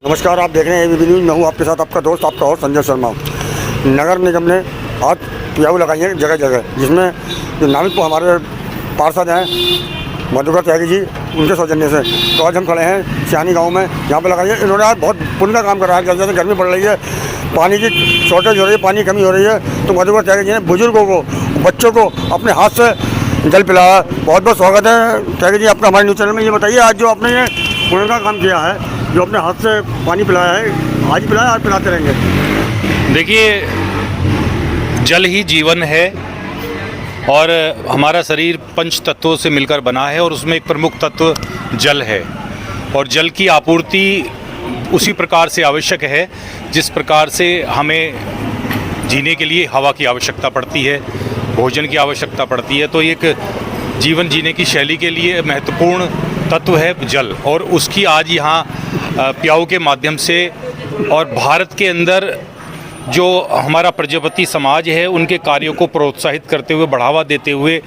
नमस्कार, आप देख रहे हैं एबीपी न्यूज़। मैं हूँ आपके साथ आपका दोस्त, आपका और संजय शर्मा। नगर निगम ने आज प्याऊ लगाई है जगह जगह, जिसमें जो नामित हमारे पार्षद हैं मधुकर त्यागी जी, उनके सौजन्य से तो आज हम खड़े हैं सियानी गांव में। यहाँ पर लगाई है इन्होंने। आज बहुत पुण्य का काम कर रहा है। जैसे गर्मी पड़ रही है, पानी की शॉर्टेज हो रही है, पानी की कमी हो रही है, तो मधुकर त्यागी जी ने बुजुर्गों को, बच्चों को अपने हाथ से जल पिलाया। बहुत बहुत स्वागत है त्यागी जी आपका हमारे न्यूज़ चैनल में। ये बताइए, आज जो आपने ये पुण्य का काम किया है, जो अपने हाथ से पानी पिलाया है, आज ही पिलाया, आज पिलाते रहेंगे। देखिए, जल ही जीवन है और हमारा शरीर पंच तत्वों से मिलकर बना है और उसमें एक प्रमुख तत्व जल है। और जल की आपूर्ति उसी प्रकार से आवश्यक है जिस प्रकार से हमें जीने के लिए हवा की आवश्यकता पड़ती है, भोजन की आवश्यकता पड़ती है। तो एक जीवन जीने की शैली के लिए महत्वपूर्ण तत्व है जल, और उसकी आज यहाँ प्याऊ के माध्यम से और भारत के अंदर जो हमारा प्रजापति समाज है उनके कार्यों को प्रोत्साहित करते हुए, बढ़ावा देते हुए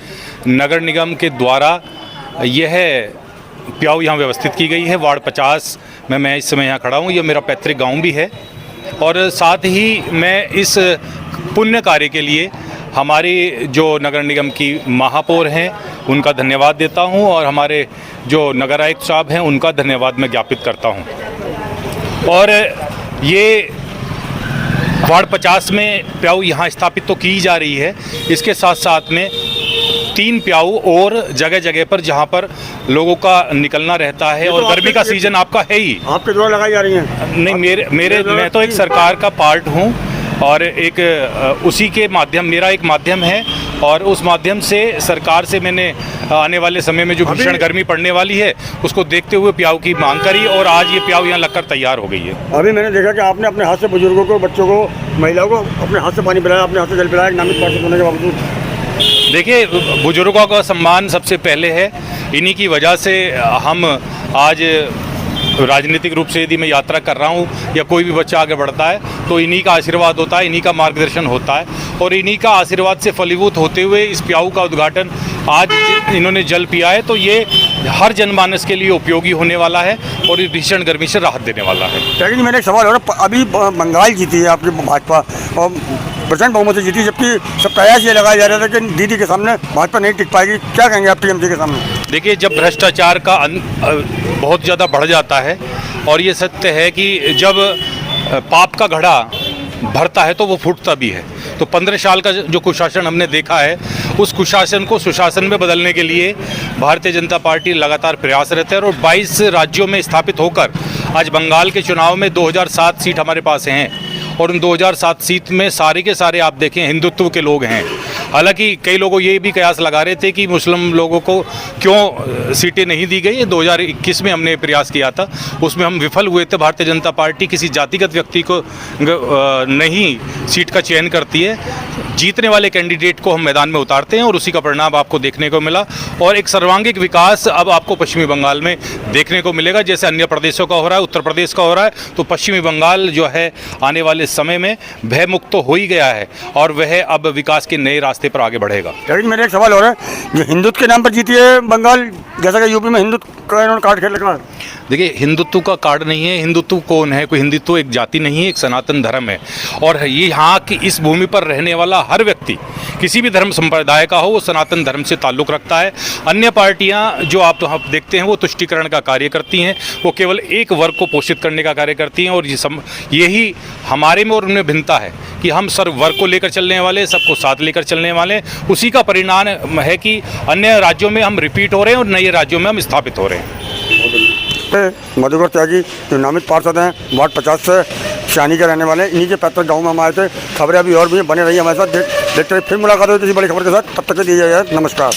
नगर निगम के द्वारा यह प्याऊ यहाँ व्यवस्थित की गई है। वार्ड 50 में मैं इस समय यहाँ खड़ा हूँ। ये मेरा पैतृक गांव भी है। और साथ ही मैं इस पुण्य कार्य के लिए हमारी जो नगर निगम की महापौर हैं उनका धन्यवाद देता हूं, और हमारे जो नगर आयुक्त साहब हैं उनका धन्यवाद मैं ज्ञापित करता हूं। और ये वार्ड 50 में प्याऊ यहाँ स्थापित तो की जा रही है, इसके साथ साथ में 3 प्याऊ और जगह जगह पर जहाँ पर लोगों का निकलना रहता है। और गर्मी का सीजन आपका है ही। आपके द्वारा लगाई जा रही हैं? नहीं, मैं तो एक सरकार का पार्ट हूँ और एक उसी के माध्यम, मेरा एक माध्यम है, और उस माध्यम से सरकार से मैंने आने वाले समय में जो भीषण गर्मी पड़ने वाली है उसको देखते हुए प्याऊ की मांग करी, और आज ये प्याऊ यहाँ लगकर तैयार हो गई है। अभी मैंने देखा कि आपने अपने हाथ से बुजुर्गों को, बच्चों को, महिलाओं को अपने हाथ से पानी पिलाया, अपने हाथ से जल पिलाया, नामित पार्षद होने के बावजूद। देखिए, बुजुर्गों का सम्मान सबसे पहले है। इन्हीं की वजह से हम आज राजनीतिक रूप से यदि मैं यात्रा कर रहा हूँ या कोई भी बच्चा आगे बढ़ता है तो इन्हीं का आशीर्वाद होता है, इन्हीं का मार्गदर्शन होता है, और इन्हीं का आशीर्वाद से फलीभूत होते हुए इस प्याऊ का उद्घाटन आज इन्होंने जल पिया है, तो ये हर जनमानस के लिए उपयोगी होने वाला है और इस भीषण गर्मी से राहत देने वाला है। त्यागी जी, मेरा एक सवाल हो रहा है। अभी बंगाल जीती है आपकी भाजपा और प्रचंड बहुमत से जीती, जबकि सब प्रयास ये लगाया जा रहा था कि दीदी के सामने भाजपा नहीं टिक पाएगी। क्या कहेंगे आप टीएमसी के सामने? देखिए, जब भ्रष्टाचार का बहुत ज़्यादा बढ़ जाता है, और ये सत्य है कि जब पाप का घड़ा भरता है तो वो फूटता भी है। तो 15 साल का जो कुशासन हमने देखा है, उस कुशासन को सुशासन में बदलने के लिए भारतीय जनता पार्टी लगातार प्रयासरत है। और 22 राज्यों में स्थापित होकर आज बंगाल के चुनाव में 2007 सीट हमारे पास हैं, और उन 2007 सीट में सारे के सारे आप देखें हिंदुत्व के लोग हैं। हालांकि कई लोगों ये भी कयास लगा रहे थे कि मुस्लिम लोगों को क्यों सीटें नहीं दी गई। 2021 में हमने प्रयास किया था, उसमें हम विफल हुए थे। भारतीय जनता पार्टी किसी जातिगत व्यक्ति को नहीं सीट का चयन करती है, जीतने वाले कैंडिडेट को हम मैदान में उतारते हैं, और उसी का परिणाम आपको देखने को मिला। और एक सर्वांगीण विकास अब आपको पश्चिमी बंगाल में देखने को मिलेगा, जैसे अन्य प्रदेशों का हो रहा है, उत्तर प्रदेश का हो रहा है। तो पश्चिमी बंगाल जो है आने वाले समय में भयमुक्त तो हो ही गया है, और वह अब विकास के नए रास्ते पर आगे बढ़ेगा। लेकिन मेरा एक सवाल हो रहा है, जो हिंदुत्व के नाम पर जीती है बंगाल, जैसा कि यूपी में हिंदुत्व का इन्होंने कार्ड खेल रखा है। देखिए, हिंदुत्व का कार्ड नहीं है। हिंदुत्व कौन है? कोई हिंदुत्व एक जाति नहीं है, एक सनातन धर्म है। और ये यहाँ की इस भूमि पर रहने वाला हर व्यक्ति किसी भी धर्म संप्रदाय का हो, वो सनातन धर्म से ताल्लुक़ रखता है। अन्य पार्टियाँ जो आप देखते हैं वो तुष्टीकरण का कार्य करती हैं, वो केवल एक वर्ग को पोषित करने का कार्य करती हैं। और यही हमारे में और उनमें भिन्नता है कि हम सर्व वर्ग को लेकर चलने वाले, सबको साथ लेकर चलने वाले। उसी का परिणाम है कि अन्य राज्यों में हम रिपीट हो रहे हैं और नए राज्यों में हम स्थापित हो रहे हैं। मधुकर त्यागी जो नामित पार्षद हैं वार्ड 50 से, सियानी के रहने वाले, इन्हीं के पैतृक गाँव में हम आए थे। खबरें अभी और भी बने रही हमारे साथ, देखते फिर मुलाकात हुई किसी बड़ी खबर के साथ। तब तक के लिए नमस्कार।